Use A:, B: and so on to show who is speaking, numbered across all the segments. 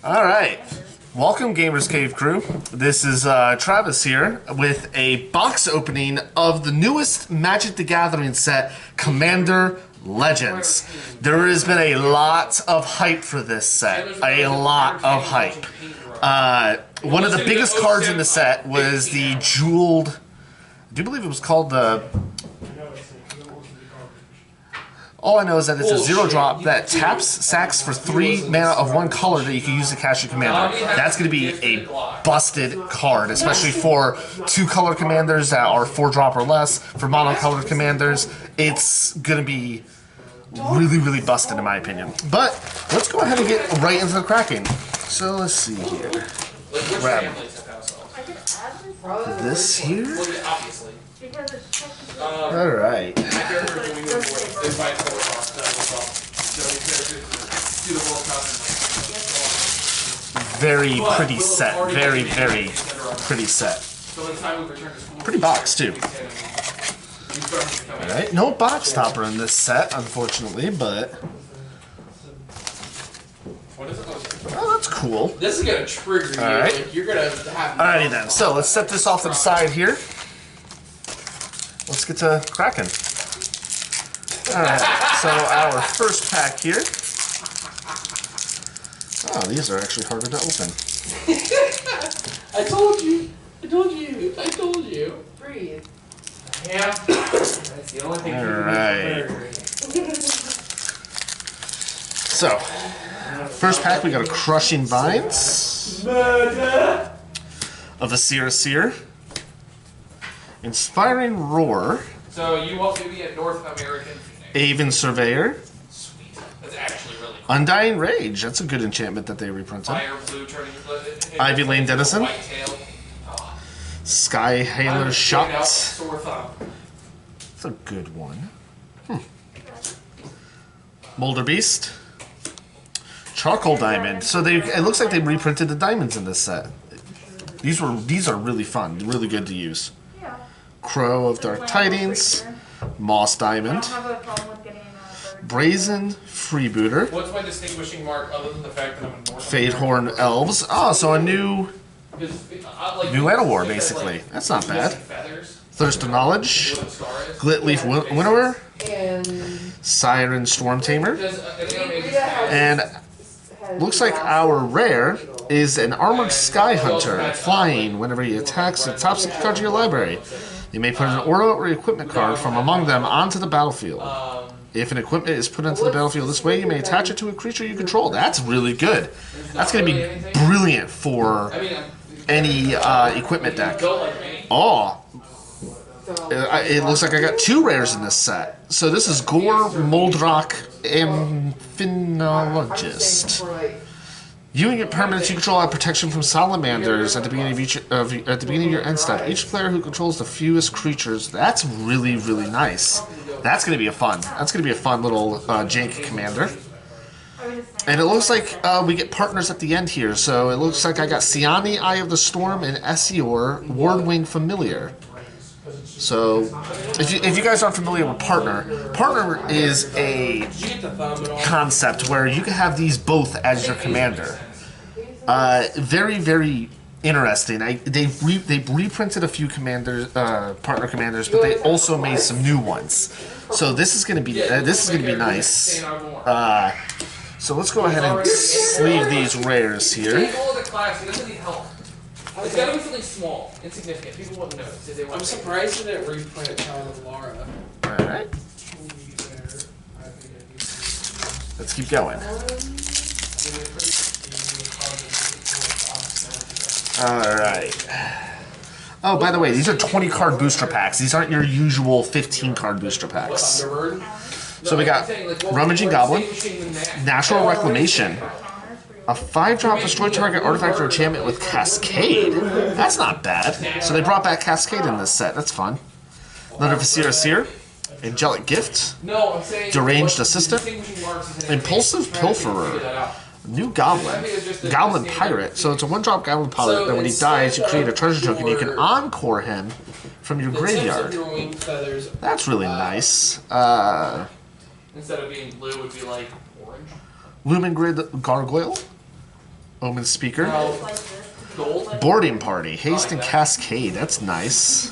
A: All right. Welcome, Gamers Cave crew. This is Travis here with a box opening of the newest Magic the Gathering set, Commander Legends. There has been a lot of hype for this set. A lot of hype. One of the biggest cards in the set was the jeweled... I do believe it was called the... All I know is that it's a 0-drop that taps, sacks for 3 mana of one color that you can use to cast your commander. That's going to be a busted card, especially for 2-color commanders that are 4-drop or less. For mono-colored commanders, it's going to be really, really busted in my opinion. But let's go ahead and get right into the cracking. So let's see here. Grab this here. Alright. Very pretty set. Very, very pretty set. Pretty box, too. Alright, no box topper in this set, unfortunately, but... Oh, that's cool.
B: This is going to trigger you.
A: Alright.
B: Like, you're going to have...
A: Alrighty then, so let's set this off to the side here. Let's get to cracking. Alright, so our first pack here. Oh, these are actually harder to open.
B: I told you. I told you. I told you. Breathe. Yeah. That's the only thing.
A: Alright. So, first pack we got a Crushing Vines of a Seer. Inspiring Roar.
B: So you want to be a North American Phoenix.
A: Aven Surveyor.
B: Sweet. That's actually really cool.
A: Undying Rage. That's a good enchantment that they reprinted.
B: Fire blue turning
A: Ivy Lane Denizen.
B: Whitetail. Oh.
A: Sky Hailer Shot.
B: Sore thumb.
A: That's a good one. Molder Beast. Charcoal Diamond. So it looks like they reprinted the diamonds in this set. These are really fun, really good to use. Crow of Dark Tidings, Moss Diamond, Brazen Freebooter,
B: What's my distinguishing mark other than the fact that I'm a North
A: Fadehorn Elves. Oh, so a new Land of War, basically.
B: Like,
A: that's not bad.
B: feathers,
A: Thirst of Knowledge, Glitleaf Winnower, Siren Storm Tamer, and looks like our rare is an Armored Sky Hunter, flying. Whenever he attacks the top 6 cards of your library, you may put an aura or equipment card from among them onto the battlefield. If an equipment is put into the battlefield this way, you may attach it to a creature you control. That's really good. That's going to be brilliant for any equipment deck. Oh, it looks like I got 2 rares in this set. So this is Gore Moldrock Amphinologist. You and your permanents you control have protection from salamanders at the beginning of your end step. Each player who controls the fewest creatures. That's really, really nice. That's going to be a fun. That's going to be a fun little jank commander. And it looks like we get partners at the end here. So it looks like I got Siani, Eye of the Storm, and Essior, Wardwing Familiar. So, if you guys aren't familiar with Partner is a concept where you can have these both as your commander. Very, very interesting. They've reprinted a few Partner commanders, but they also made some new ones. So this is gonna be nice. So let's go ahead and sleeve these rares here.
B: It's gotta be something small, insignificant. People wouldn't notice. I'm surprised that it reprinted Town of Laura.
A: Alright. Let's keep going. Alright. Oh, by the way, these are 20-card booster packs. These aren't your usual 15-card booster packs. So we got Rummaging Goblin, Natural Reclamation, a 5-drop destroy target artifact or enchantment with Cascade. That's not bad. So they brought back Cascade in this set. That's fun. Another Seer, Angelic Gift, Deranged Assistant, Impulsive Pilferer, New Goblin Pirate. So it's a 1-drop Goblin Pirate that when he dies, you create a treasure token. You can encore him from your graveyard. That's really nice.
B: Instead of being blue, it would be like orange.
A: Lumen Grid Gargoyle, Omen Speaker.
B: Gold.
A: Boarding Party. Haste and Cascade. That's nice.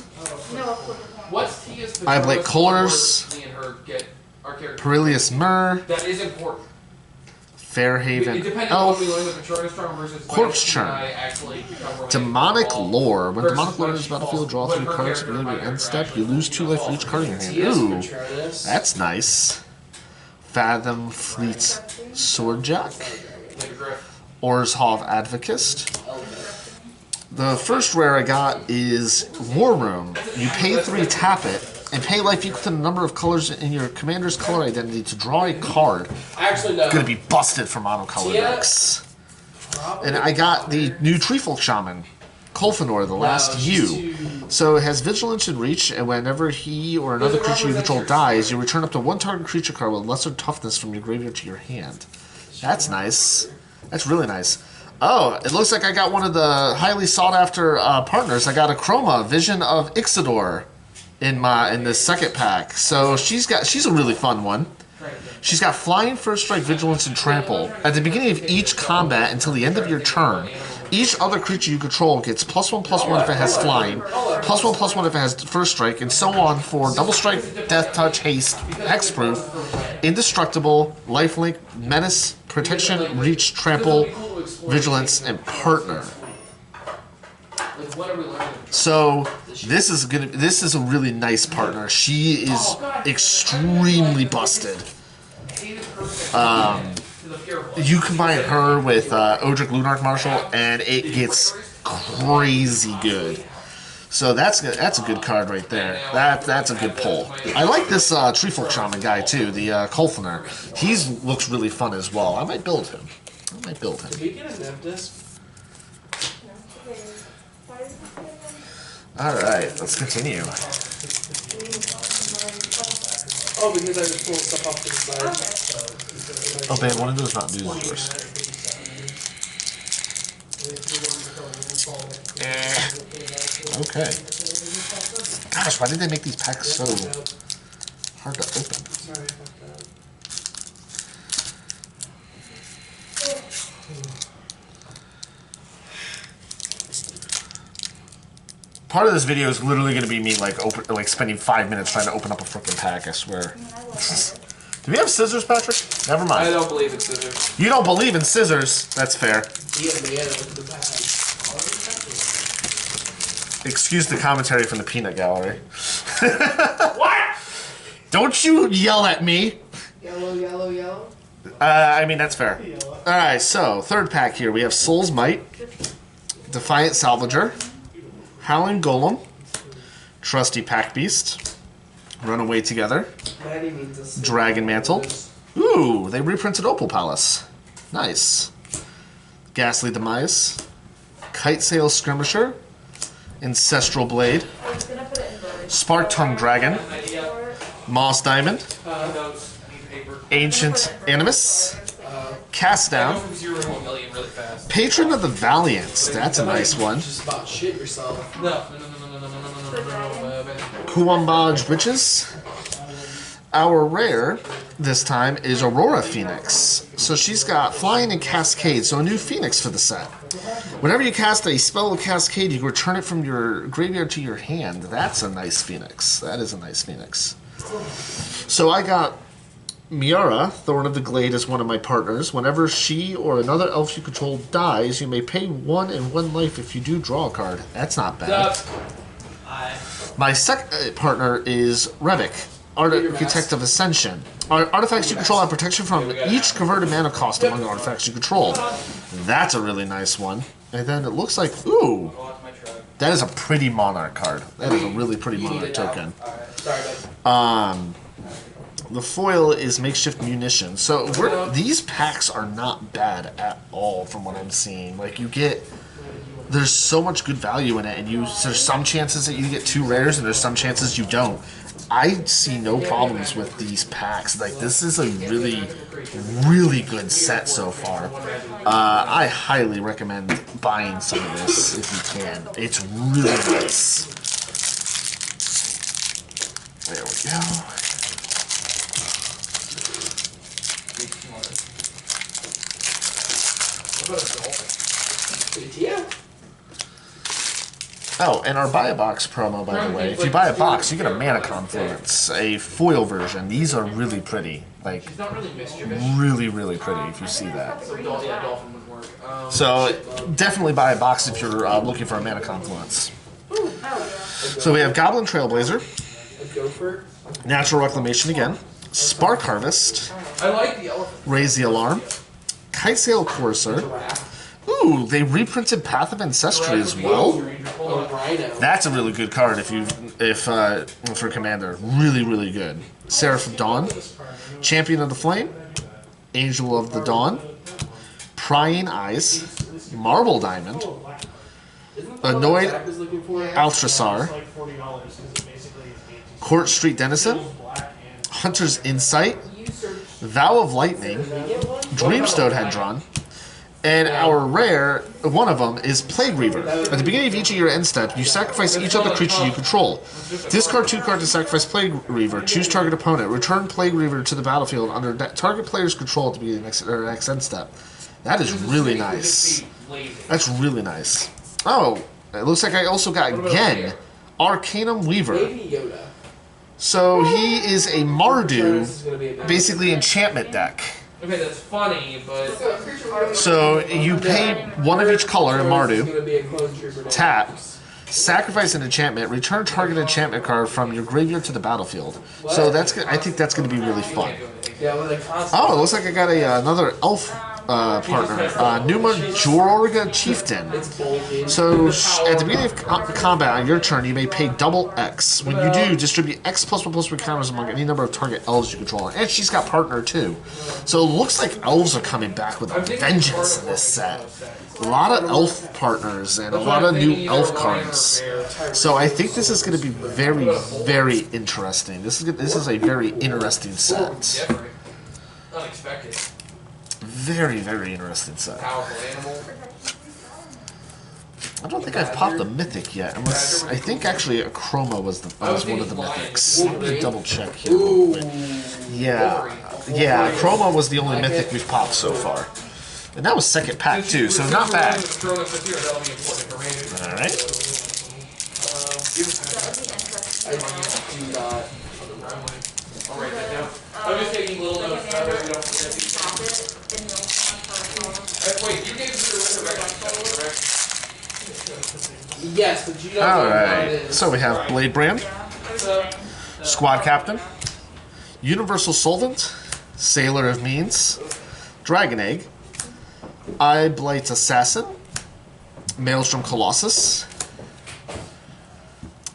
B: What's Tia's
A: I have like Colors.
B: me and her get our character?
A: Perilous Myrrh.
B: That is important.
A: Fairhaven
B: It depends on what we learn
A: Elf.
B: with the Shortest Storm versus
A: Corpse
B: when
A: Churn.
B: I actually become romantic
A: Demonic
B: with Paul
A: Lore. When
B: versus
A: Demonic Lore
B: when
A: is
B: she
A: battlefield, draw
B: falls.
A: 3
B: When her
A: cards at the beginning of your
B: character
A: end step.
B: actually
A: You lose 2 life for each card in your hand. Ooh, that's nice. Fathom Fleet Swordjack. Orzhov Advocist. The first rare I got is War Room. You pay 3, tap it, and pay life equal to the number of colors in your commander's color identity to draw a card.
B: Actually, no.
A: It's gonna be busted for monocolor decks. And I got the new Treefolk Shaman, Kolfanor, the last U. So it has Vigilance and Reach, and whenever he or another creature you control dies, you return up to 1 target creature card with lesser toughness from your graveyard to your hand. That's nice. That's really nice. Oh, it looks like I got one of the highly sought-after partners. I got a Chroma, Vision of Ixadore, in this second pack. So she's a really fun one. She's got Flying, First Strike, Vigilance, and Trample. At the beginning of each combat until the end of your turn, each other creature you control gets +1/+1 if it has Flying, +1/+1 if it has First Strike, and so on for Double Strike, Death Touch, Haste, Hexproof, Indestructible, Lifelink, Menace, Protection, Reach, Trample, Vigilance, and Partner. So this is a really nice partner. She is extremely busted. You combine her with Odric Lunarch Marshal, and it gets crazy good. So that's a good card right there. That's a good pull. I like this Treefolk Shaman guy too, the Kolfanor. He looks really fun as well. I might build him.
B: Did we get a nib disc?
A: Alright, let's continue.
B: Oh, because I was pulling stuff off to the side.
A: Oh, babe, one of those Mountain Dews is yours. Okay. Gosh, why did they make these packs so hard to open?
B: Sorry about that.
A: Part of this video is literally going to be me like spending 5 minutes trying to open up a freaking pack. I swear. Do we have scissors, Patrick? Never mind.
B: I don't believe in scissors.
A: You don't believe in scissors? That's fair. Excuse the commentary from the peanut gallery.
B: What?
A: Don't you yell at me.
C: Yellow, yellow, yellow.
A: I mean, that's fair. Alright, so, third pack here. We have Soul's Might, Defiant Salvager, Howling Golem, Trusty Pack Beast, Runaway Together, Dragon Mantle. Ooh, they reprinted Opal Palace. Nice. Ghastly Demise, Kite Sail Skirmisher, Ancestral Blade, Spark Tongue Dragon, Moss Diamond, Ancient Animus, Cast Down, Patron of the Valiant. That's a nice one.
B: Just about shit yourself. No.
A: Kuambaj Witches. Our rare this time is Aurora Phoenix. So she's got Flying and Cascade, so a new Phoenix for the set. Whenever you cast a spell with Cascade, you can return it from your graveyard to your hand. That's a nice Phoenix. That is a nice Phoenix. So I got Miara, Thorn of the Glade, as one of my partners. Whenever she or another elf you control dies, you may pay 1 and 1 life if you do draw a card. That's not bad. My second partner is Revik, Architect of Ascension. Artifacts you control have protection from each converted mana cost among the artifacts you control. That's a really nice one. And then it looks like, ooh, that is a pretty Monarch card. That is a really pretty Monarch token. The foil is Makeshift Munition. So these packs are not bad at all from what I'm seeing. Like there's so much good value in it, and there's some chances that you get 2 rares, and there's some chances you don't. I see no problems with these packs. Like, this is a really, really good set so far. I highly recommend buying some of this if you can. It's really nice. There we go.
B: What about a dolphin? Yeah.
A: Oh, and our buy a box promo, by the way. If you buy a box, you get a Mana Confluence, a foil version. These are really pretty. Like, really, really pretty if you see that. So, definitely buy a box if you're looking for a Mana Confluence. So we have Goblin Trailblazer, Natural Reclamation again, Spark Harvest,
B: I like the elephant.
A: Raise the Alarm, Kitesail Courser. Ooh, they reprinted Path of Ancestry as well. That's a really good card for Commander. Really, really good. Seraph of Dawn, Champion of the Flame, Angel of the Dawn, Prying Eyes, Marble Diamond, Annoyed Altrasar, Court Street Denizen, Hunter's Insight, Vow of Lightning, Dreamstone Hedron, and our rare, one of them, is Plague Reaver. At the beginning of each of your end step, you sacrifice each other creature you control. Discard 2 cards to sacrifice Plague Reaver. Choose target opponent. Return Plague Reaver to the battlefield under target player's control at the beginning of the next end step. That is really nice. That's really nice. Oh, it looks like I also got, again, Arcanum Weaver. So he is a Mardu, basically enchantment deck.
B: Okay, that's funny, but...
A: So you pay one of each color in Mardu, tap, sacrifice an enchantment, return target enchantment card from your graveyard to the battlefield. So that's, I think that's going to be really fun. Oh, it looks like I got another elf partner, Numa Jorga Chieftain. So at the beginning of combat on your turn, you may pay double X. When you do, distribute X+1/+1 counters among any number of target elves you control. And she's got partner too. So it looks like elves are coming back with a vengeance in this set. A lot of elf partners and a lot of new elf cards. So I think this is going to be very, very interesting. This is a very interesting set.
B: Unexpected.
A: Very, very interesting set.
B: Powerful animal.
A: I don't think I've popped the mythic yet, unless I think actually a Chroma was one of the mythics. Let me double check here. Yeah, Chroma was the only mythic we've popped so far, and that was second pack too, so not bad. All right.
B: I'll write that down. I'm just taking little notes. Wait, you gave me the resurrection, correct? Yes, but you don't know what it is.
A: So we have Blade Brand, Squad Captain, Universal Solvent, Sailor of Means, Dragon Egg, Eye Blight Assassin, Maelstrom Colossus,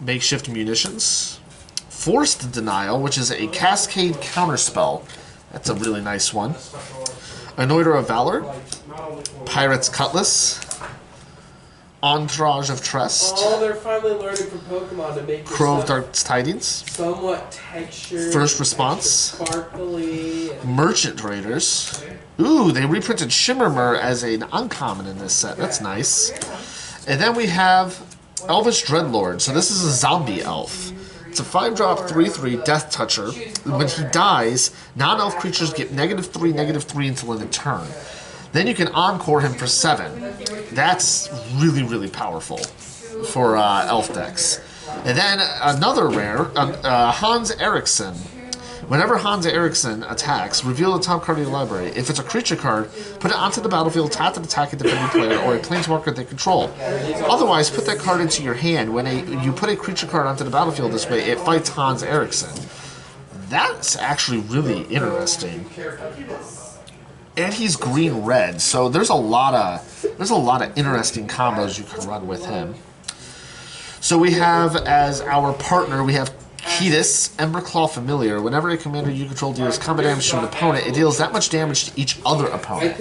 A: Makeshift Munitions, Forced Denial, which is a Cascade counterspell. That's a really nice one. Anointer of Valor, Pirate's Cutlass, Entourage of Trust,
C: Oh, they're finally learning from Pokemon to make
A: Crow of Dark Tidings,
C: somewhat textured,
A: First Response,
C: sparkly.
A: Merchant Raiders. Ooh, they reprinted Shimmermer as an uncommon in this set. That's nice. And then we have Elvis Dreadlord. So this is a zombie elf. It's a 5-drop 3/3 Death Toucher. When he dies, non-elf creatures get -3/-3 until end of turn. Then you can encore him for 7. That's really, really powerful for elf decks. And then another rare, Hans Eriksson. Whenever Hans Eriksson attacks, reveal the top card of your library. If it's a creature card, put it onto the battlefield, tap an attacking defending player, or a planeswalker they control. Otherwise, put that card into your hand. When you put a creature card onto the battlefield this way, it fights Hans Eriksson. That's actually really interesting. And he's green-red, so there's a lot of interesting combos you can run with him. So we have as our partner, we have Ketis, Emberclaw Familiar. Whenever a commander you control deals combat damage to an opponent, it deals that much damage to each other opponent.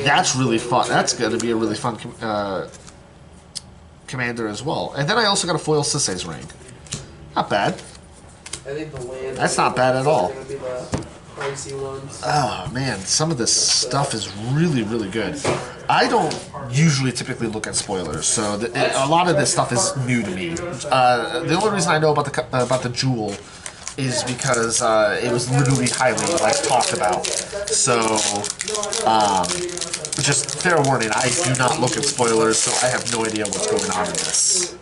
A: That's really fun. That's going to be a really fun commander as well. And then I also got a foil Sisay's Ring. Not bad. That's not bad at all. Oh man, some of this stuff is really, really good. I don't usually typically look at spoilers, so a lot of this stuff is new to me. The only reason I know about the Jewel is because it was literally highly talked about. So Just fair warning, I do not look at spoilers, so I have no idea what's going on in this.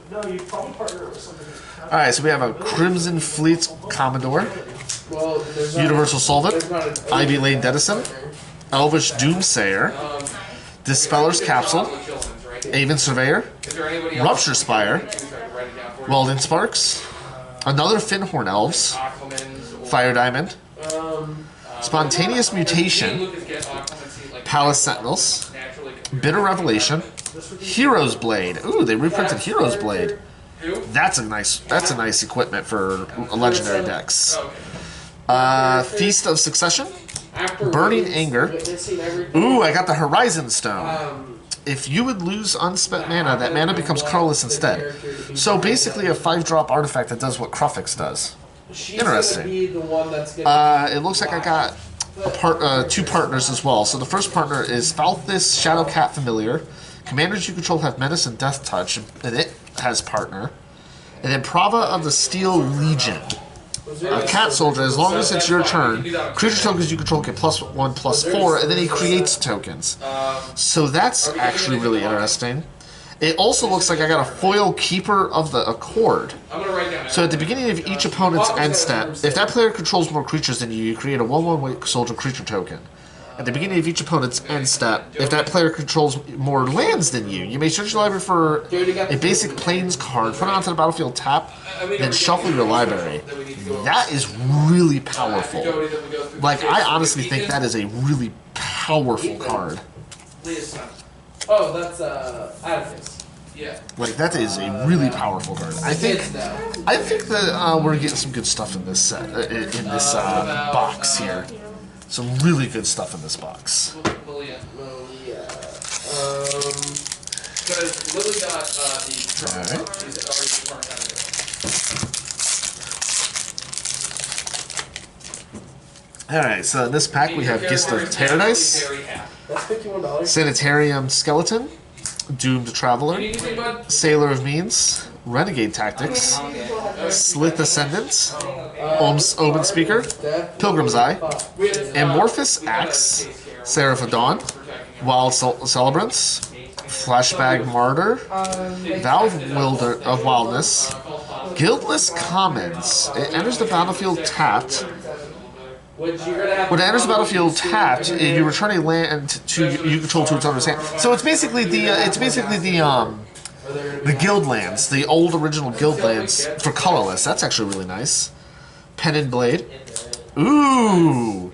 A: Alright, so we have a Crimson Fleet Commodore, Universal Solvent, Ivy Lane Dedison, Elvish Doomsayer, Dispeller's Capsule, Avon Surveyor, Rupture Spire, Welding Sparks, another Finhorn Elves, Fire Diamond, Spontaneous Mutation, Palace Sentinels, Bitter Revelation, Hero's Blade. Ooh, they reprinted Hero's Blade. That's a nice equipment for legendary decks. Feast of Succession, Burning Anger. Ooh, I got the Horizon Stone. If you would lose unspent mana, that mana becomes colorless instead. So basically a 5-drop artifact that does what Kruphix does. Interesting. It looks like I got two partners as well. So the first partner is Falthis Shadowcat Familiar. Commanders you control have Menace and Death Touch, and it has partner. And then Prava of the Steel Legion. A cat soldier, as long as it's your turn, creature tokens you control get +1/+4, and then he creates tokens. So that's actually really interesting. It also looks like I got a foil Keeper of the Accord. So at the beginning of each opponent's end step, if that player controls more creatures than you, you create a 1/1 white soldier creature token. At the beginning of each opponent's end step, if that player controls more lands than you, you may search your library for a basic Plains card, put it onto the battlefield, tap, then shuffle your library. That is really powerful. Like, I honestly think that is a really powerful card.
C: Oh, that's Atticus.
B: Yeah.
A: Like, that is a really powerful card. I think that we're getting some good stuff in this set, in this box here. Some really good stuff in this box.
B: Well, yeah.
C: Yeah.
B: Because Lily got the
A: Alright.
B: She's already marked out of it.
A: Alright, so in this pack we have Gist of Paradise,
C: That's $51.
A: Sanitarium Skeleton, Doomed Traveler,
B: You need anything, bud?
A: Sailor of Means, Renegade Tactics, Slith Ascendant, Omen Speaker, Pilgrim's Eye, Amorphous Axe, Seraph of Dawn, Wild Celebrants, Flashbag Martyr, Valve Wilder of Wildness, Guildless Commons. It enters the battlefield tapped. When it enters the battlefield tapped, you return a land you control to its owner's hand. So it's basically the guild lands, the old original guild lands for colorless. That's actually really nice. Pen and Blade. Ooh.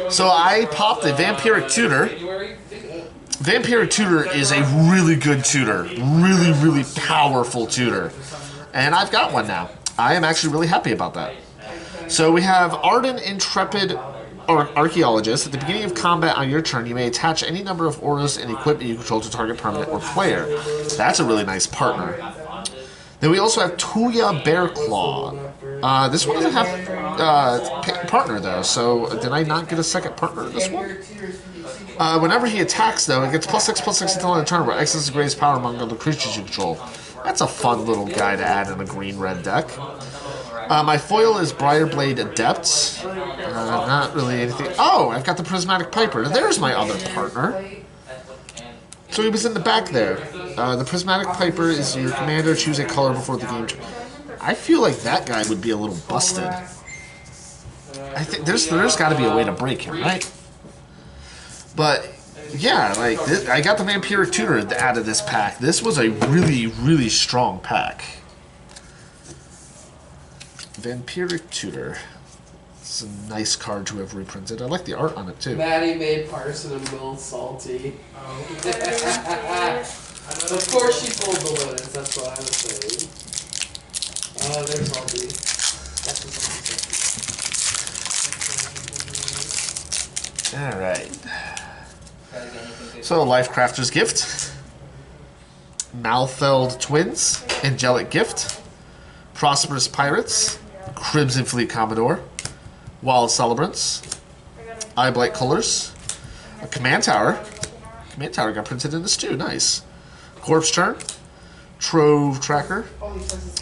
A: So I popped a Vampiric Tutor. Vampiric Tutor is a really good tutor. Really, really powerful tutor. And I've got one now. I am actually really happy about that. So we have Ardent Intrepid Archaeologist. At the beginning of combat on your turn, you may attach any number of auras and equipment you control to target permanent or player. That's a really nice partner. Then we also have Tuya Bearclaw. This one doesn't have partner though, so did I not get a second partner in this one? Whenever he attacks though, it gets +6/+6 until end of turn, where X is the greatest power among other creatures you control. That's a fun little guy to add in a green-red deck. My foil is Briarblade Adept. Not really anything. Oh, I've got the Prismatic Piper. There's my other partner. So he was in the back there. The Prismatic Piper is your commander. Choose a color before the game. I feel like that guy would be a little busted. I think there's got to be a way to break him, right? But yeah, like I got the Vampiric Tutor out of this pack. This was a really, really strong pack. Vampiric Tutor. It's a nice card to have reprinted. I like the art on it too.
C: Maddie made Parson and Will salty. Of course she pulled the limits, that's what I was saying. Oh, they're salty. That's what salty.
A: Alright. So, Lifecrafter's Gift. Malfeld Twins. Angelic Gift. Prosperous Pirates. Crimson Fleet Commodore. Wild Celebrants. Eyeblight Colors. A Command Tower. Command Tower got printed in this too, nice. Corpse Turn. Trove Tracker.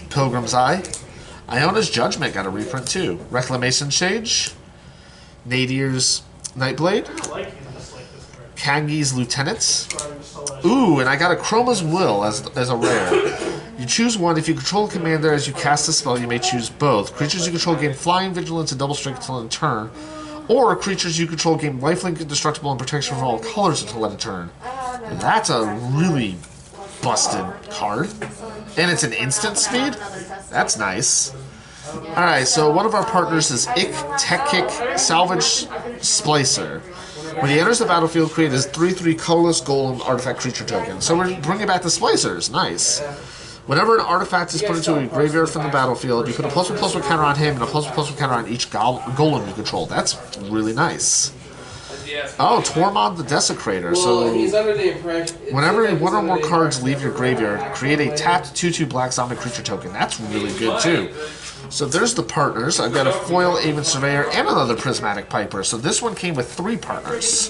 A: Pilgrim's Eye. Iona's Judgment got a reprint too. Reclamation Shade. Nadier's Nightblade. Kangi's Lieutenant. Ooh, and I got a Chroma's Will as a rare. You choose one. If you control a commander as you cast a spell, you may choose both. Creatures you control gain flying, vigilance, and double strength until end of turn. Or creatures you control gain lifelink, indestructible, and protection from all colors until end of turn. That's a really busted card. And it's an instant speed? That's nice. Alright, so one of our partners is Tech Kick Salvage Splicer. When he enters the battlefield, create his 3/3 colorless golem artifact creature token. So we're bringing back the Splicers. Nice. Whenever an artifact is put into a graveyard from the battlefield, you put a +1/+1 counter on him and a +1/+1 counter on each golem you control. That's really nice. Oh, Tormod the Desecrator. So whenever one or more cards leave your graveyard, create a tapped 2/2 black zombie creature token. That's really good too. So there's the partners. I've got a foil Aven Surveyor and another Prismatic Piper. So this one came with 3 partners.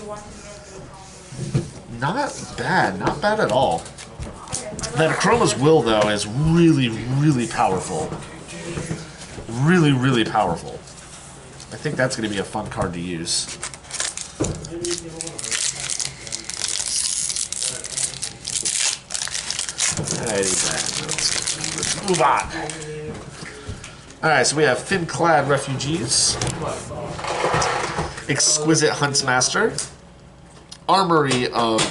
A: Not bad. Not bad at all. That Chroma's Will, though, is really, really powerful. Really, really powerful. I think that's going to be a fun card to use. Alrighty, let's move on. Alright, so we have Fin-Clad Refugees, Exquisite Huntsmaster, Armory of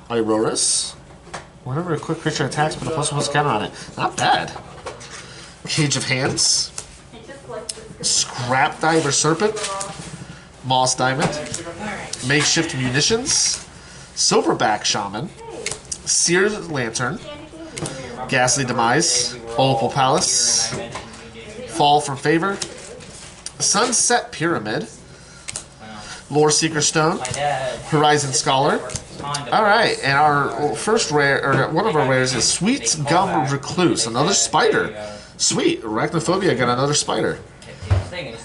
A: Auroras. Whenever a quick creature attacks, put a +1/+ counter on it. Not bad. Cage of Hands, Scrap Diver Serpent, Moss Diamond, Makeshift Munitions, Silverback Shaman, Seared Lantern, Ghastly Demise, Opal Palace, Fall from Favor, Sunset Pyramid, Lore Seeker Stone, Horizon Scholar. Alright, and our first rare, or one of our rares is Sweet Gum Recluse, another spider. Sweet, Arachnophobia got another spider.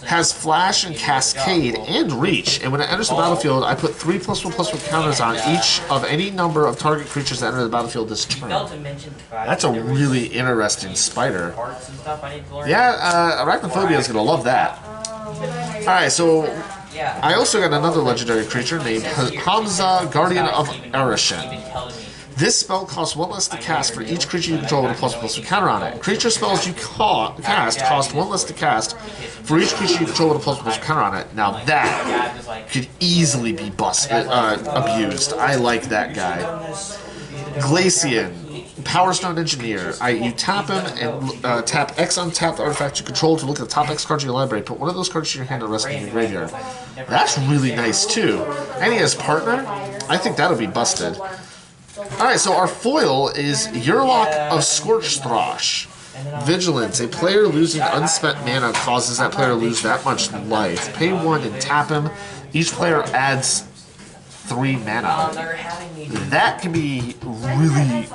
A: Has Flash and Cascade and Reach, and when it enters the battlefield, I put 3 +1/+1 counters on each of any number of target creatures that enter the battlefield this turn. That's a really interesting spider. Yeah, Arachnophobia is going to love that. Alright, so I also got another legendary creature named Hamza, Guardian of Irishman. This spell costs 1 less to cast for each creature you control with a +1/+1 counter on it. Creature spells you cast cost 1 less to cast for each creature you control with a +1/+1 counter on it. Now that could easily be abused. I like that guy. Glacian, Power Stone Engineer. You tap him and tap X untapped artifact you control to look at the top X cards in your library. Put one of those cards to your hand and rest in your graveyard. That's really nice too. And he has partner. I think that'll be busted. Alright, so our foil is Yurlok of Scorch Throsh. Vigilance. A player losing unspent mana causes that player to lose that much life. Pay 1 and tap him. Each player adds 3 mana. That can be really...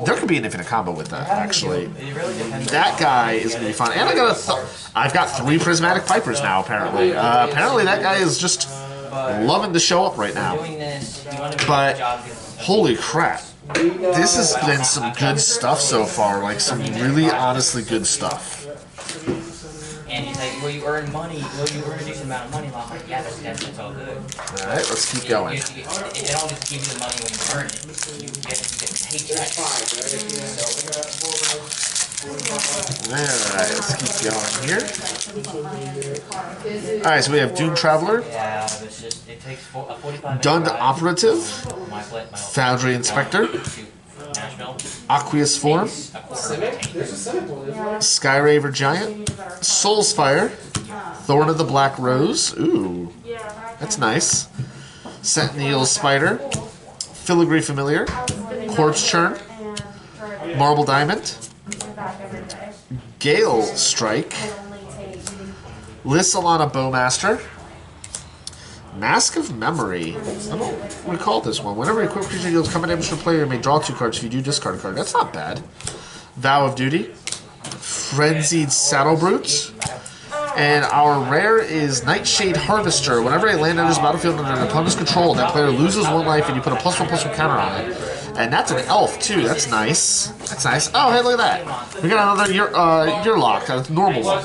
A: There could be an infinite combo with that, actually. That guy is going to be fun. And I've got 3 Prismatic Pipers now, apparently. Apparently that guy is just loving to show up right now. But, holy crap. This has been some good stuff so far. Like, some really honestly good stuff.
D: And he's like, well, you earn money. Well, you earn a decent amount of money. I'm like, yeah, that's all good.
A: Alright, let's keep going.
D: It don't just give you the money when you earn it. You get paychecks.
A: Alright, let's keep going here. Alright, so we have Dune Traveler,
D: Yeah, it's just, it takes 45
A: Dund
D: minutes.
A: Operative, Foundry Inspector, Aqueous Form, Skyraver Giant, Soulsfire, Thorn of the Black Rose, ooh, that's nice, Sentinel Spider, Filigree Familiar, Corpse Churn, Marble Diamond, Gale Strike, Lissalana Bowmaster, Mask of Memory. I don't recall this one. Whenever a equipped creature deals combat damage to a player, you may draw 2 cards. If you do, discard a card. That's not bad. Vow of Duty, Frenzied Saddle Brute, and our rare is Nightshade Harvester. Whenever a land enters the battlefield under an opponent's control, that player loses 1 life, and you put a +1/+1 counter on it. And that's an elf too. That's nice. That's nice. Oh, hey, look at that. We got another Yurlok, a normal one.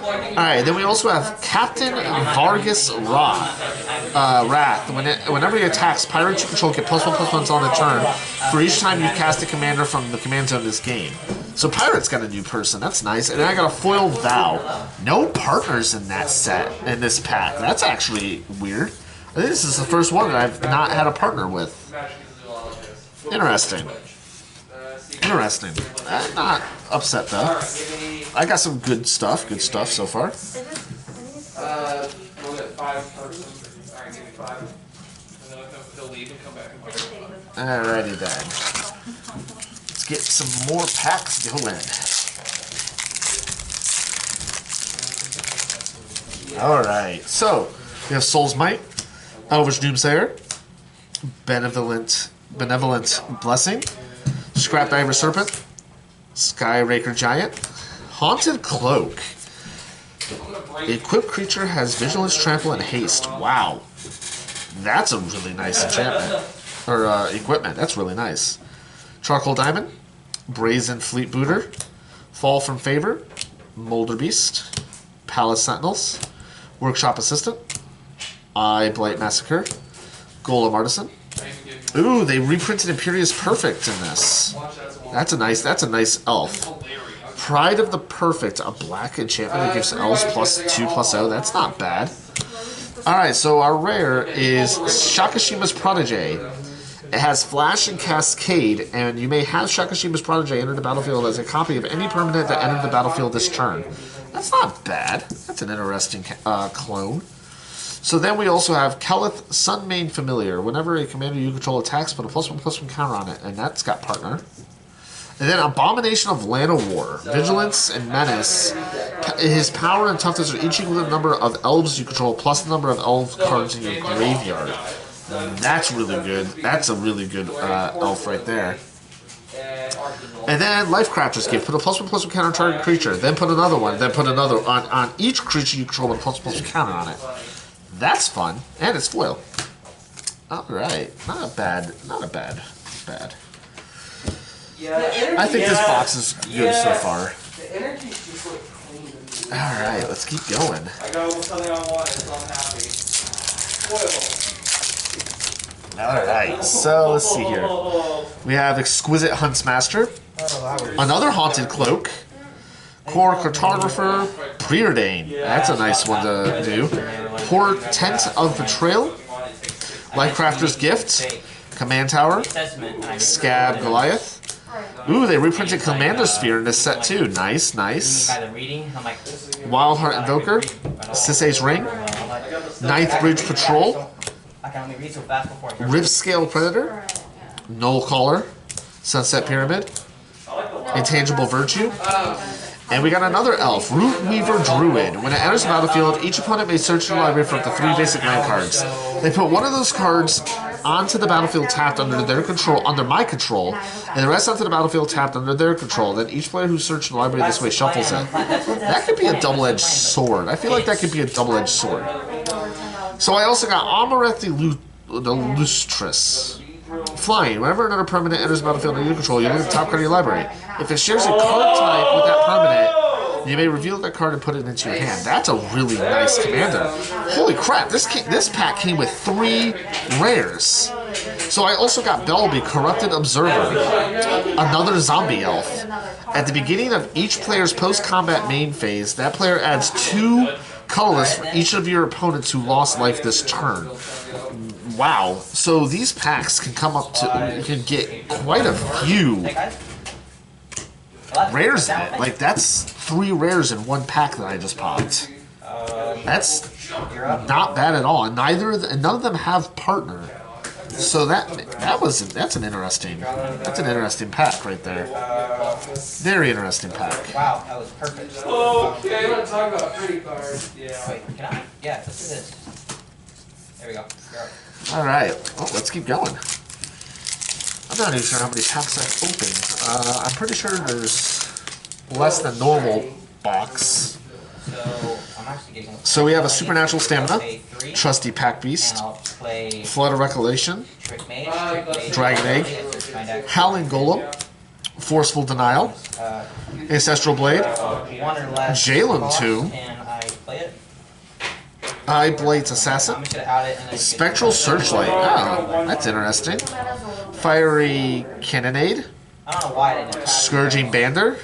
A: Alright, then we also have Captain Vargas Wrath. Whenever he attacks, pirates you control get +1/+1s on the turn for each time you cast a commander from the command zone of this game. So Pirate's got a new person, that's nice. And then I got a foiled Vow. No partners in that set, in this pack. That's actually weird. I think this is the first one that I've not had a partner with. Interesting. Interesting. I'm not upset though. I got some good stuff so far.
B: We'll get 5 persons. Alright, give me 5. And then he'll leave and come back and buy.
A: Alrighty then. Let's get some more packs going. Alright, so we have Soul's Might, Elvis Doomsayer, Benevolent Blessing, Scrap Diver Serpent, Skyraker Giant, Haunted Cloak. The equipped creature has Vigilance, Trample, and Haste. Wow. That's a really nice enchantment. Or equipment. That's really nice. Charcoal Diamond, Brazen Fleet Booter, Fall from Favor, Molder Beast, Palace Sentinels, Workshop Assistant, Eye Blight Massacre, Golem Artisan. Ooh, they reprinted Imperious Perfect in this. That's a nice elf. Pride of the Perfect, a black enchantment that gives elves +2/+0. That's not bad. Alright, so our rare is Shakashima's Protege. It has Flash and Cascade, and you may have Shakashima's Protege enter the battlefield as a copy of any permanent that entered the battlefield this turn. That's not bad. That's an interesting clone. So then we also have Kelith Sunmane Familiar. Whenever a commander you control attacks, put a +1/+1 counter on it, and that's got partner. And then Abomination of Llanowar. Vigilance and Menace. His power and toughness are each equal to the number of elves you control plus the number of elf cards in your graveyard. That's really good. That's a really good elf right there. And then Lifecrafter's Gift. Put a +1/+1 counter on target creature. Then put another one. Then put another on each creature you control with a +1/+1 counter on it. That's fun. And it's foil. Alright. Not bad. I think this box is good so far.
C: The energy's just like clean.
A: Alright, let's keep going.
B: I got something I want, so I'm happy.
A: Alright, so let's see here. We have Exquisite Huntsmaster, another Haunted Cloak, Core Cartographer, Preordain. That's a nice one to do. Portent of Betrayal, Lifecrafter's Gift, Command Tower, Scab Goliath. Ooh, they reprinted Commander Sphere in this set too. Nice. Wildheart Invoker, Sisay's Ring, Ninth Bridge Patrol, Ripscale Predator, Null Caller, Sunset Pyramid, Intangible Virtue, and we got another elf, Root Weaver Druid. When it enters the battlefield, each opponent may search the library for up to 3 basic land cards. They put one of those cards onto the battlefield tapped under their control, under my control, and the rest onto the battlefield tapped under their control. Then each player who searched the library this way shuffles it. That could be a double-edged sword. I feel like that could be a double-edged sword. So I also got Amareth the Lustrous. Flying. Whenever another permanent enters the battlefield under your control, you look at the top card of your library. If it shares a card type with that permanent, you may reveal that card and put it into your hand. That's a really nice commander. Holy crap, this pack came with 3 rares. So I also got Belby, Corrupted Observer, another zombie elf. At the beginning of each player's post-combat main phase, that player adds 2 colorless for each of your opponents who lost life this turn. Wow. So these packs can come up to, you can get quite a few rares in it. Like, that's 3 rares in one pack that I just popped. That's not bad at all. And none of them have partner. So that's an interesting pack right there. Very interesting pack.
D: Wow, that was perfect.
C: Okay, let's talk about pretty cards. Yeah.
D: Wait, can I? Yeah, let's do this. There we go.
A: Alright, well, let's keep going. I'm not even sure how many packs I've opened. I'm pretty sure there's less than normal box. So we have a Supernatural Stamina, Trusty Pack Beast, Flood of Recollection, Dragon Egg, Howling Golem, Forceful Denial, Ancestral Blade,
D: One or less.
A: Jalen
D: cost,
A: 2,
D: and I play it.
A: Eye Blade's Assassin,
D: I'm just gonna out it and then
A: Spectral Searchlight. Oh, that's interesting. Fiery Cannonade,
D: I don't know why I didn't.
A: Scourging Bander,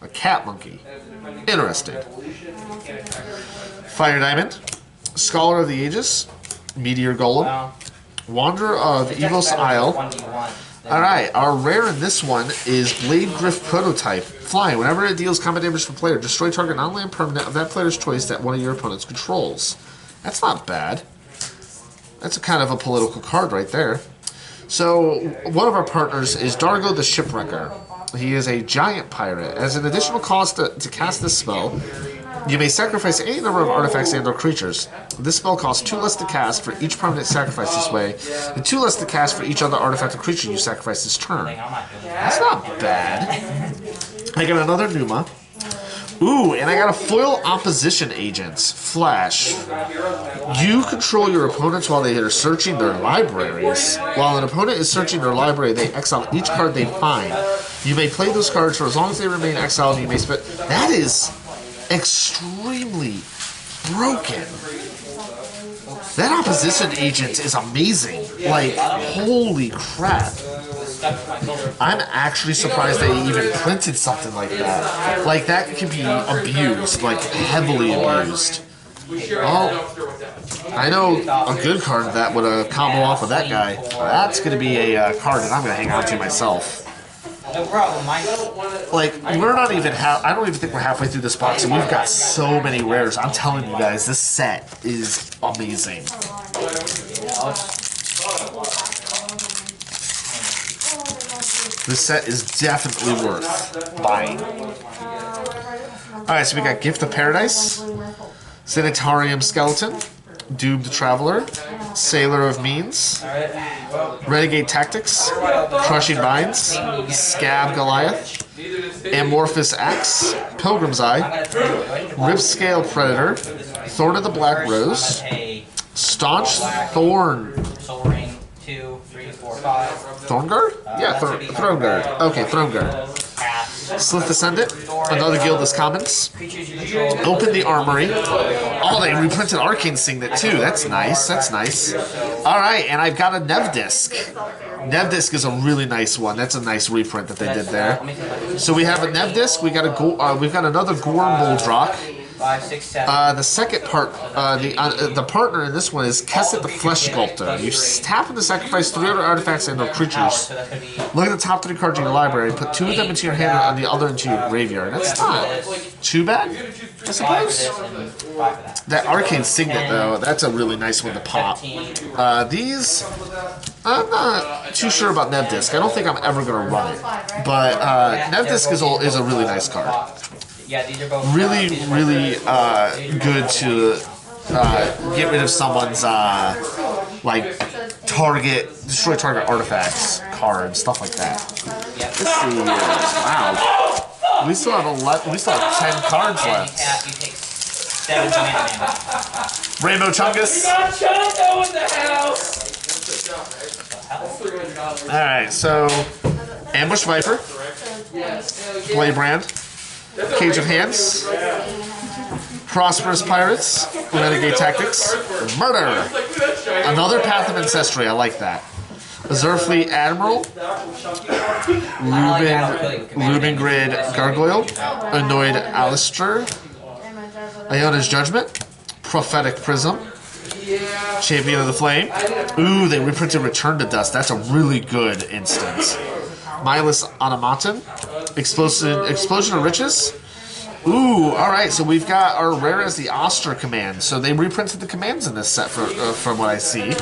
A: a Cat Monkey. Interesting. Fire Diamond, Scholar of the Ages, Meteor Golem,
D: Well,
A: Wanderer of Evos Isle.
D: 1v1.
A: Alright, our rare in this one is Blade Griff Prototype. Flying. Whenever it deals combat damage to a player, destroy target non-land permanent of that player's choice that one of your opponents controls. That's not bad. That's a kind of a political card right there. So, one of our partners is Dargo the Shipwrecker. He is a giant pirate. As an additional cost to cast this spell, you may sacrifice any number of artifacts and/or creatures. This spell costs 2 less to cast for each permanent sacrificed this way, and 2 less to cast for each other artifact or creature you sacrifice this turn.
D: I'm not doing
A: That's not bad. I got another Numa. Ooh, and I got a foil opposition agents. Flash. You control your opponents while they are searching their libraries. While an opponent is searching their library, they exile each card they find. You may play those cards for as long as they remain exiled. You may spend. That is extremely broken. That opposition agent is amazing. Like, holy crap. I'm actually surprised they even printed something like that. Like, that can be abused, like, heavily abused. Well, I know a good card that would combo off with that guy. That's going to be a card that I'm going to hang on to myself.
D: No problem, Mike.
A: Like, we're not even I don't even think we're halfway through this box, and we've got so many rares. I'm telling you guys, this set is amazing. This set is definitely worth buying. Alright, so we got Gift of Paradise, Sanitarium Skeleton, Doomed Traveler, Sailor of Means, Renegade Tactics, Crushing Binds, Scab Goliath, Amorphous Axe, Pilgrim's Eye, Ripscale Predator, Thorn of the Black Rose, Staunch Thorn.
D: Soul Ring, 2, 3, 4, 5.
A: Thornguard? Yeah, Throne Guard. Okay, Throne Guard. Slith Ascendant, another Guildless Commons. Open the Armory. Oh, they reprinted Arcane Signet too. That's nice. That's nice. Alright, and I've got a Nevdisk. Nevdisk is a really nice one. That's a nice reprint that they did there. So we have a Nevdisk. We got we've got another Gore Muldrock.
D: 5, 6, 7.
A: The second part, the partner in this one is Kesset the Flesh Sculptor. You tap and sacrifice 3 other artifacts and/or creatures. Look at the top 3 cards in your library. Put 2 of them into your hand and the other into your graveyard. That's not too bad, I suppose. That Arcane Signet, though, that's a really nice one to pop. These, I'm not too sure about Nevdisk. I don't think I'm ever going to run it. But Nevdisk is a really nice card.
D: Yeah, these are both
A: Really good to get rid of someone's like destroy target artifacts card, stuff like that. Let's see. Wow, we still have 10 cards left.
D: You take 7 mana.
A: Rainbow Chungus.
B: Got Chungo in the house!
A: All right, so Ambush Viper, Blaybrand, Cage of Hands, Prosperous Pirates, Renegade Tactics, Murder, another Path of Ancestry, I like that. Azurfleet Admiral, Ruben Grid Gargoyle, Annoyed Alistair, Iona's Judgment, Prophetic Prism, Champion of the Flame. Ooh, they reprinted Return to Dust. That's a really good instance. Milus Automaton, Explosion of Riches. Ooh, alright, so we've got our rare as the Oster command. So they reprinted the commands in this set from what I see.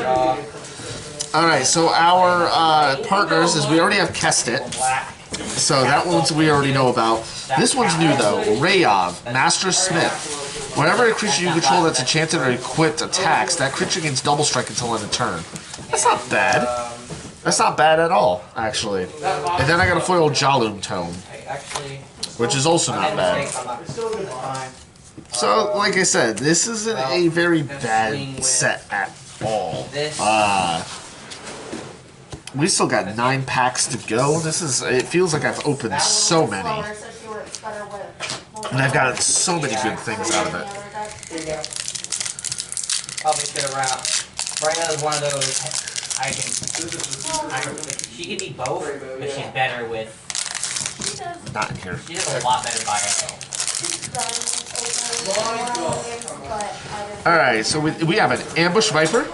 A: Alright, so our partners is we already have Kestet. So that one's we already know about. This one's new though. Rayov, Master Smith. Whenever a creature you control that's enchanted or equipped attacks, that creature gains double strike until end of turn. That's not bad. That's not bad at all, actually. And then I got a foil Jalum Tome, which is also not bad. So, like I said, this isn't a very bad set at all. We still got 9 packs to go. It feels like I've opened so many. And I've gotten so many good things out of it.
D: Probably should have wrapped. Right now is one of those. She can be both, but she's better with.
A: Not in here.
D: She does a lot better by herself.
A: Alright, so we have an Ambush Viper,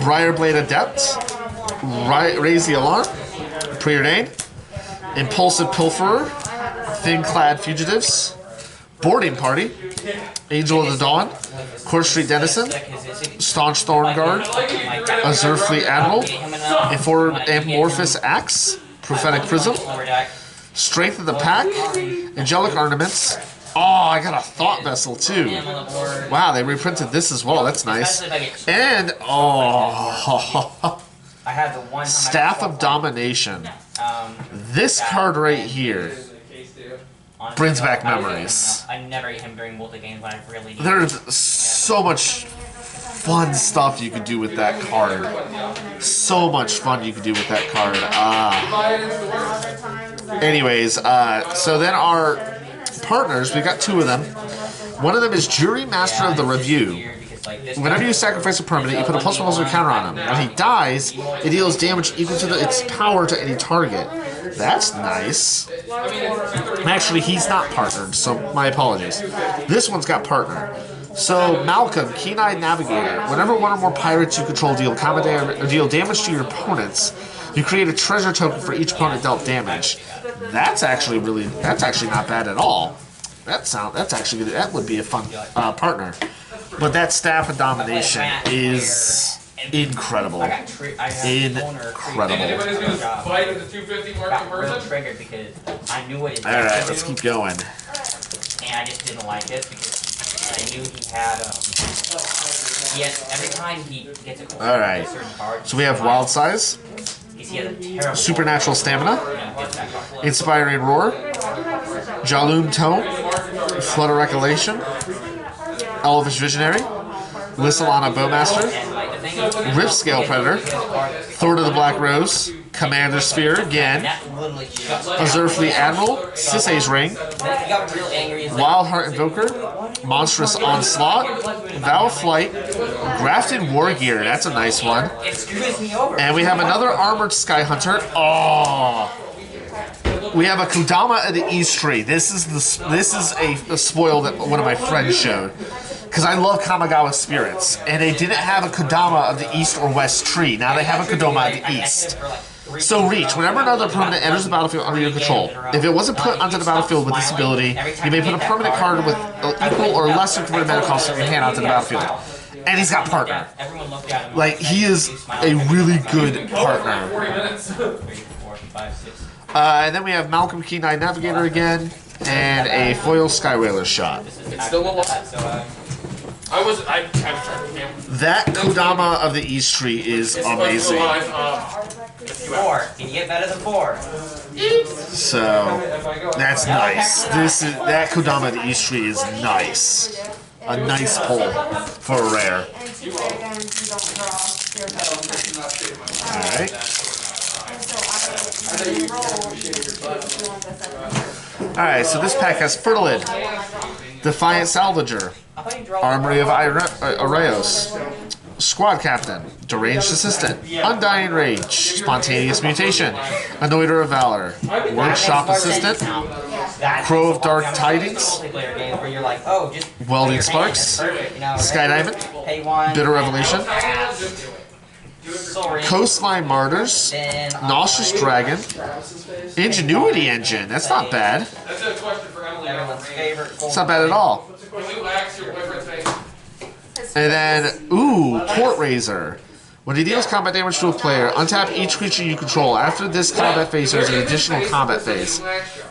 A: Briarblade Adept, Raise the Alarm, Preordained, Impulsive Pilferer, Thin-Clad Fugitives, Boarding Party, Angel of the Dawn, Court Street Denizen, Staunch Thorn Guard, Azure Fleet Admiral, Amorphous Axe, Prophetic Prism, Strength of the Pack, Angelic Ornaments. Oh, I got a Thought Vessel too. Wow, they reprinted this as well. That's nice. And
D: I had the one
A: Staff of Domination. This card right here brings back memories.
D: I never eat him during multi-games when I really need.
A: There's so much fun stuff you could do with that card. So much fun you could do with that card. Anyways, so then our partners, we got 2 of them. One of them is Jury Master of the Review. Whenever you sacrifice a permanent, you put a +1/+1 counter on him. When he dies, it deals damage equal to its power to any target. That's nice. Actually, he's not partnered, so my apologies. This one's got partner. So, Malcolm, Keen-Eyed Navigator. Whenever one or more pirates you control deal damage to your opponents, you create a treasure token for each opponent dealt damage. That's actually not bad at all. That would be a fun partner. But that Staff of Domination is incredible. Incredible. Alright, let's keep going.
D: And I just didn't like it because I knew he had every time he gets a certain card.
A: So we have Wild Size, Supernatural Stamina, Inspiring Roar, Jaloom Tone, Flood of Recollection, Elvis Visionary, Lissalana Bowmaster, Rift Scale Predator, Thorn of the Black Rose, Commander Sphere again, Azure Fleet Admiral, Sisay's Ring, Wild Heart Invoker, Monstrous Onslaught, Vow of Flight, Grafted War Gear, that's a nice one. And we have another Armored Sky Hunter. Oh! We have a Kodama of the East Tree. This is a spoil that one of my friends showed. Because I love Kamigawa Spirits. And they didn't have a Kodama of the East or West Tree. Now they have a Kodama of the East. So reach. Whenever another permanent enters the battlefield under your control, if it wasn't put onto the battlefield with this ability, you may put a permanent card with equal or lesser converted mana cost from your hand onto the battlefield. And he's got partner. Like, he is a really good partner. And then we have Malcolm Keen-Eyed Navigator again, and a foil Skywhaler shot.
B: It's still a lot. I was trying to camera.
A: That Kodama of the East Tree is amazing.
D: 4. Can you get better than 4?
A: So that's nice. That Kodama of the East Tree is nice. A nice pull for a rare. Alright. Alright, so this pack has Fertilid, Defiant Salvager, Armory of Arreos, Squad Captain, Deranged Assistant, Undying Rage, Spontaneous Mutation, Anointer of Valor, Workshop Assistant, Crow of Dark Tidings, Welding Sparks, Sky Diamond, Bitter Revelation, Coastline Martyrs, Nauseous Dragon, Ingenuity Engine. That's not bad. It's not bad at all. And then, Port Razor. When he deals combat damage to a player, untap each creature you control. After this combat phase, there's an additional combat phase.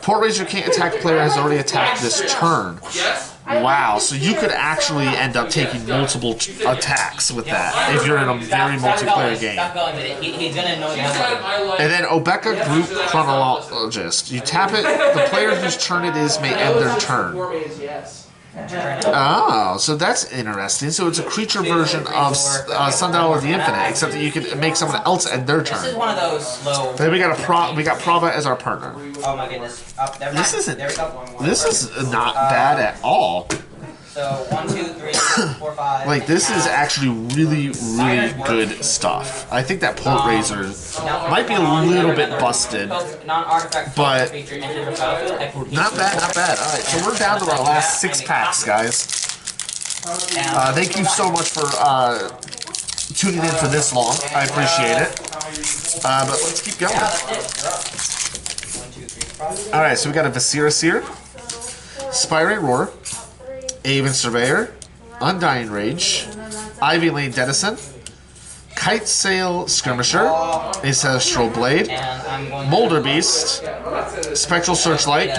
A: Port Razor can't attack a player that has already attacked this turn. Wow, so you could actually end up taking multiple attacks with that if you're in a very multiplayer game. And then Obeka Group Chronologist. You tap it, the player whose turn it is may end their turn. Oh, so that's interesting. So it's a creature version of Sundial of the Infinite, except that you can make someone else end their
D: This is
A: turn.
D: one of those slow.
A: Then we got Prava as our partner.
D: Oh my goodness. Oh, never mind.
A: This isn't.
D: There we go.
A: This is not bad at all.
D: So 1, 2, 3, 4, 5.
A: Like, this is actually really, really good stuff. I think that Port Razor might be a little bit busted, but not bad, not bad. Alright, so we're down to our last 6 packs, guys. Thank you so much for tuning in for this long. I appreciate it. But let's keep going. Alright, so we got a Viscera Seer, Spire Roar, Aven Surveyor, Undying Rage, Ivy Lane Denizen, Kite Sail Skirmisher, Ancestral Blade, Molder Beast, Spectral Searchlight,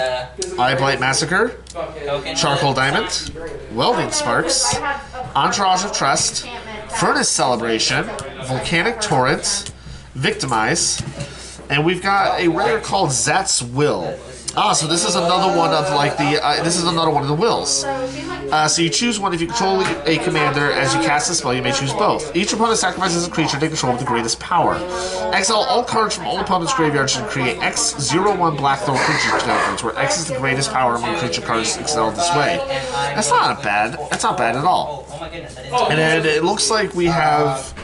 A: Eye Blight Massacre, Charcoal Diamond, Welding Sparks, Entourage of Trust, Furnace Celebration, Volcanic Torrent, Victimize, and we've got a rare called Zat's Will. Ah, so this is another one of like the. This is another one of the wills. So you choose one if you control a commander. As you cast a spell, you may choose both. Each opponent sacrifices a creature they control with the greatest power. Exile all cards from all opponents' graveyards and create X01 Black Thorn creature tokens, where X is the greatest power among creature cards exiled this way. That's not bad. That's not bad at all. And then it looks like we have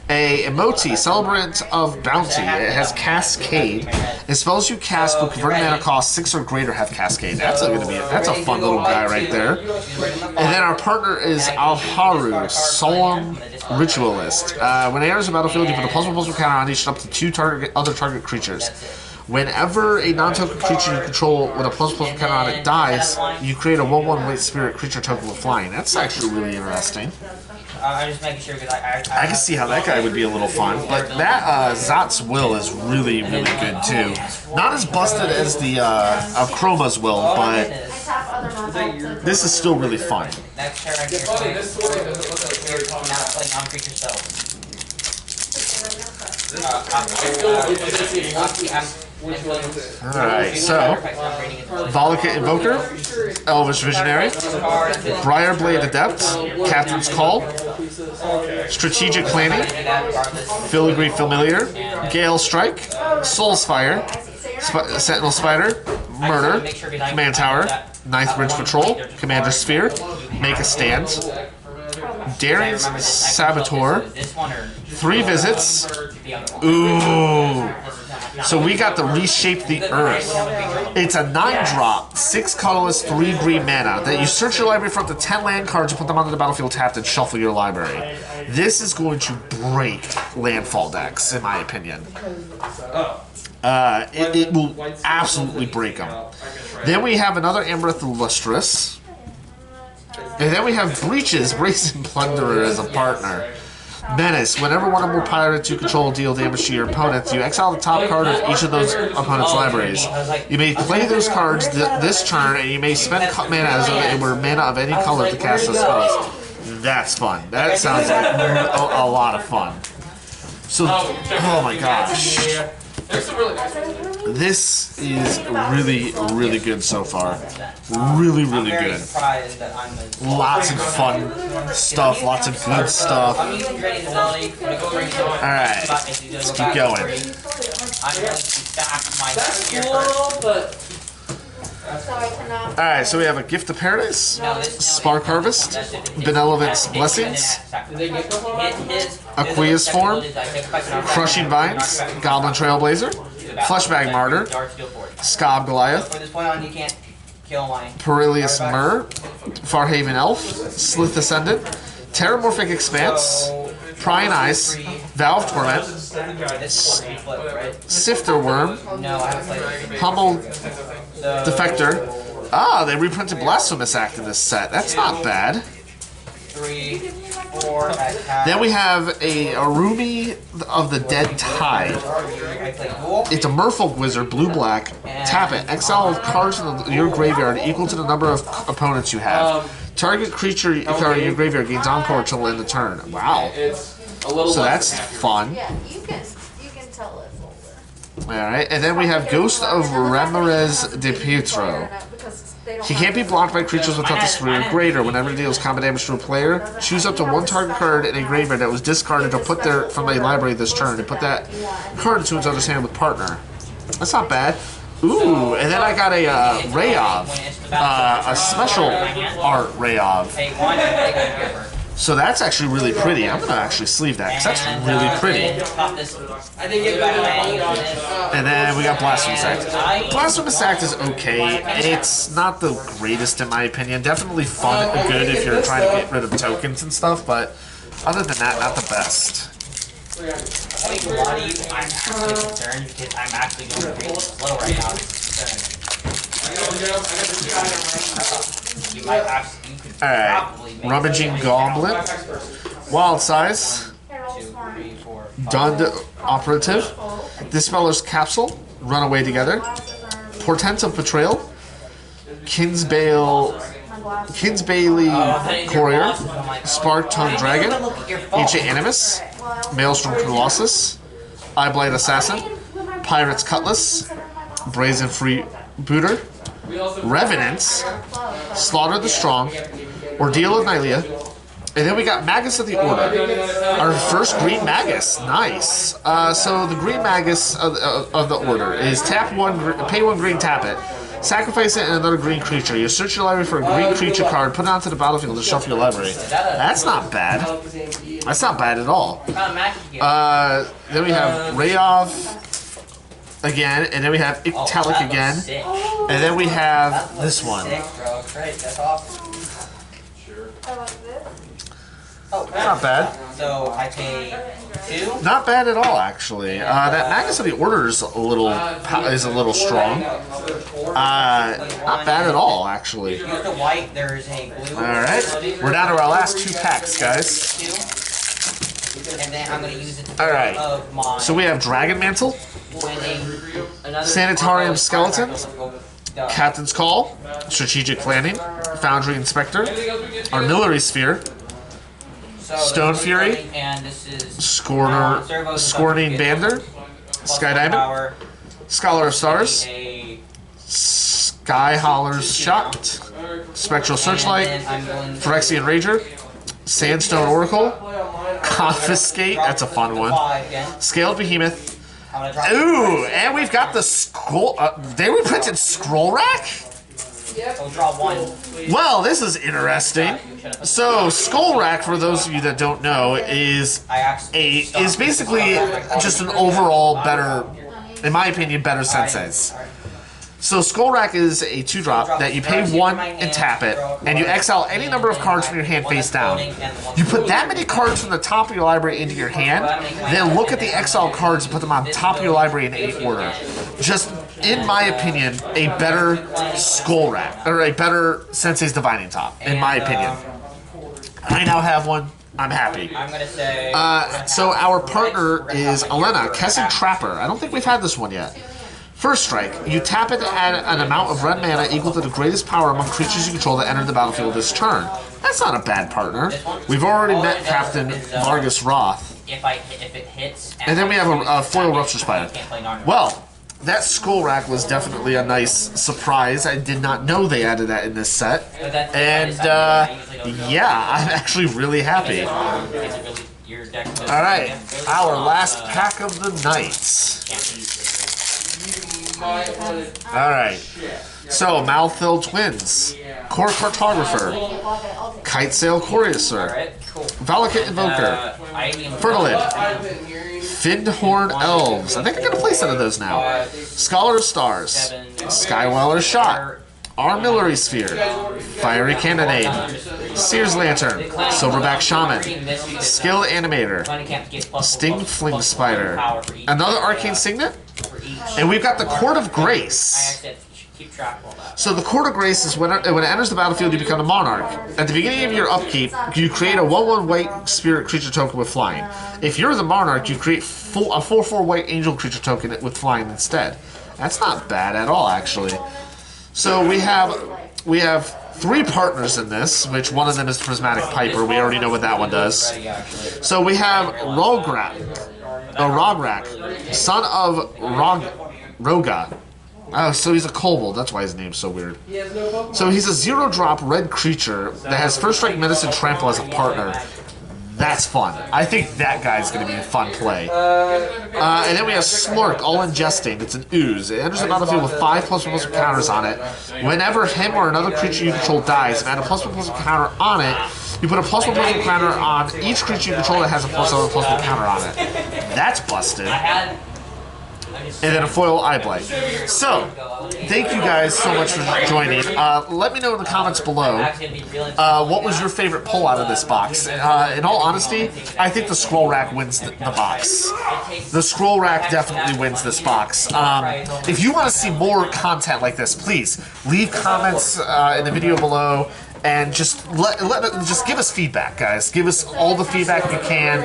A: a Emoti, Celebrant of Bounty. It has Cascade. And spells you cast with converted mana cost 6 or greater have Cascade. That's a fun little guy right there. And then our partner is Alharu, Solemn Ritualist. When it enters the battlefield, you put a +1/+1 counter on each up to 2 other target creatures. Whenever a non-token creature you control with a +1/+1 counter on it dies, you create a 1/1 white spirit creature token with flying. That's actually really interesting.
D: I'm just making sure because
A: I can see how that guy would be a little fun, but that Zat's Will is really, really good too. Not as busted as the Chroma's Will, but this is still really fun.
D: Next turn, you're not playing on-creature spells.
A: Alright, so Volcanic Invoker, Elvis Visionary, Briarblade Adept, Captain's Call, Strategic Planning, Filigree Familiar, Gale Strike, Soulspire, Sentinel Spider, Murder, Command Tower, Ninth Bridge Patrol, Commander Sphere, Make a Stand, Daring Saboteur, 3 visits. Ooh. So we got to Reshape the Earth. It's a 9-drop, 6 colorless, 3 green mana that you search your library for up to 10 land cards and put them onto the battlefield tapped and shuffle your library. This is going to break landfall decks, in my opinion. It will absolutely break them. Then we have another Ambereth Lustrous. And then we have Breaches, Brazen Plunderer as a partner. Menace. Whenever one or more pirates you control deal damage to your opponents, you exile the top card of each of those opponents' libraries. You may play those cards this turn, and you may spend mana as though they were mana of any color to cast those spells. That's fun. That sounds like a lot of fun. So, oh my gosh. This is really, really good so far. Really, really good. Lots of fun stuff, lots of good stuff. Alright, let's keep going. Alright, so we have a Gift of Paradise, Spark Harvest, Benevolence Blessings, Aqueous Form, Crushing Vines, Goblin Trailblazer, Fleshbag Martyr, Scob Goliath, Perilious Myrrh, Farhaven Elf, Slith Ascendant, Terramorphic Expanse, Prying Eyes, Valve Torment, Sifter Worm, Hummel Defector. Ah, they reprinted Blasphemous Act in this set. That's not bad. Then we have a Arumi of the Dead Tide. It's a Merfolk Wizard, blue-black. Tap it. Exile cards in your graveyard equal to the number of opponents you have. Target creature card in your graveyard gains encore until end of turn. Wow. So that's fun.
E: Yeah, you can tell it's older.
A: Alright, and then we have Ghost of Ramorez de Piutro. He can't be blocked by creatures without this 3 or greater. Whenever it deals combat damage to a player, choose up to 1 target card in a graveyard that was discarded to put there from a library this turn and put that card into its other's hand with partner. That's not bad. Ooh, and then I got a Rayov, a special art Rayov. So that's actually really pretty. I'm gonna actually sleeve that because that's really pretty. And then we got Blasphemous Act. Blasphemous Act is okay. It's not the greatest in my opinion. Definitely fun and good if you're trying to get rid of tokens and stuff, but other than that, not the best.
D: I think a lot of you, I'm actually concerned because I'm actually going to read slow right now. You might actually, you could probably make
A: Rummaging Goblin, Wild Size,
D: 2, 3, 4, 5.
A: Dund Operative, Dispeller's Capsule, Runaway Together, Portent of Betrayal, Kinsbailey Courier, Spark Tongue Dragon, Ancient Animus, Maelstrom Colossus, Eyeblight Assassin, Pirate's Cutlass, Brazen Freebooter, Revenants, Slaughter the Strong, Ordeal of Nylea, and then we got Magus of the Order. Our first Green Magus. Nice. So the Green Magus of the Order is tap 1, pay 1 green, tap it. Sacrifice it and another green creature. You search your library for a green creature card, put it onto the battlefield, and shuffle your library. That's not bad. That's not bad at all. Then we have Rayov again, and then we have Ictalic again, and then we have this one. Not bad.
D: So I pay 2.
A: Not bad at all, actually. That Magnus of the Order is a little strong. Not bad at all, actually.
D: Use the white. There's a blue.
A: All right, we're down to our last 2 packs, guys.
D: 2. And then I'm going to use it.
A: All right. So we have Dragon Mantle, Sanitarium Skeleton, Captain's Call, Strategic Planning, Foundry Inspector, Artillery Sphere, Stone Fury,
D: and this is
A: Scorning Bander, Sky Diamond, Scholar of Stars, Sky Holler's Shot, Spectral Searchlight, Phyrexian Rager, Sandstone Oracle, Confiscate, that's a fun one, Scaled Behemoth. Ooh, and we've got the Scroll. They reprinted Scroll Rack? Well, this is interesting. So, Skull Rack, for those of you that don't know, is basically just an overall better, in my opinion, better Sensei's. So Skull Rack is a 2-drop that you pay 1 and tap it, and you exile any number of cards from your hand face down. You put that many cards from the top of your library into your hand, then look at the exile cards and put them on top of your library in 8 order. Just, in my opinion, a better Skull Rack, or a better Sensei's Divining Top, in my opinion. I now have one. I'm happy. So our partner is Elena, Kessig Trapper. I don't think we've had this one yet. First strike, you tap it to add an amount of red mana equal to the greatest power among creatures you control that enter the battlefield this turn. That's not a bad partner. We've already met Captain Vargas Roth.
D: If it hits,
A: and then we have a foil Rupture Spider. Well, that Skull Rack was definitely a nice surprise. I did not know they added that in this set. And yeah, I'm actually really happy. Alright, our last pack of the night. Alright, so Malthil Twins, Core Cartographer, Kite Sail Courier, Valakut Invoker, Fertilid, Findhorn Elves. I think I'm going to play some of those now. Scholar of Stars, Skyweller's Shot, Artillery Sphere, Fiery Cannonade, Seer's Lantern, Silverback Shaman, Skilled Animator, Sting Fling Spider, another Arcane Signet, and we've got the Court of Grace. So the Court of Grace is when it enters the battlefield, you become a Monarch. At the beginning of your upkeep, you create a 1/1 white spirit creature token with flying. If you're the Monarch, you create a 4/4 white angel creature token with flying instead. That's not bad at all, actually. So we have 3 partners in this, which one of them is Prismatic Piper. We already know what that one does. So we have Rograk, son of Roga. Oh, so he's a kobold. That's why his name's so weird.
B: He has no Pokemon.
A: So he's a 0-drop red creature that has First Strike, Menace, and Trample as a partner. That's fun. I think that guy's going to be a fun play. And then we have Slurk, all ingesting. It's an ooze. It enters the battlefield with 5+++ counters on it. Whenever him or another creature you control dies and add a +++ counter on it, you put a +++ counter on each creature you control that has a +++ counter on it. That's busted. And then a foil eye blight. So, thank you guys so much for joining. Let me know in the comments below what was your favorite pull out of this box. In all honesty, I think the scroll rack wins the box. The scroll rack definitely wins this box. If you want to see more content like this, please leave comments in the video below. And just just give us feedback, guys. Give us all the feedback you can.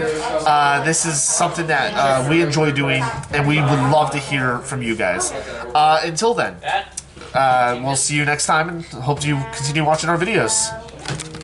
A: This is something that we enjoy doing, and we would love to hear from you guys. Until then, we'll see you next time, and hope you continue watching our videos.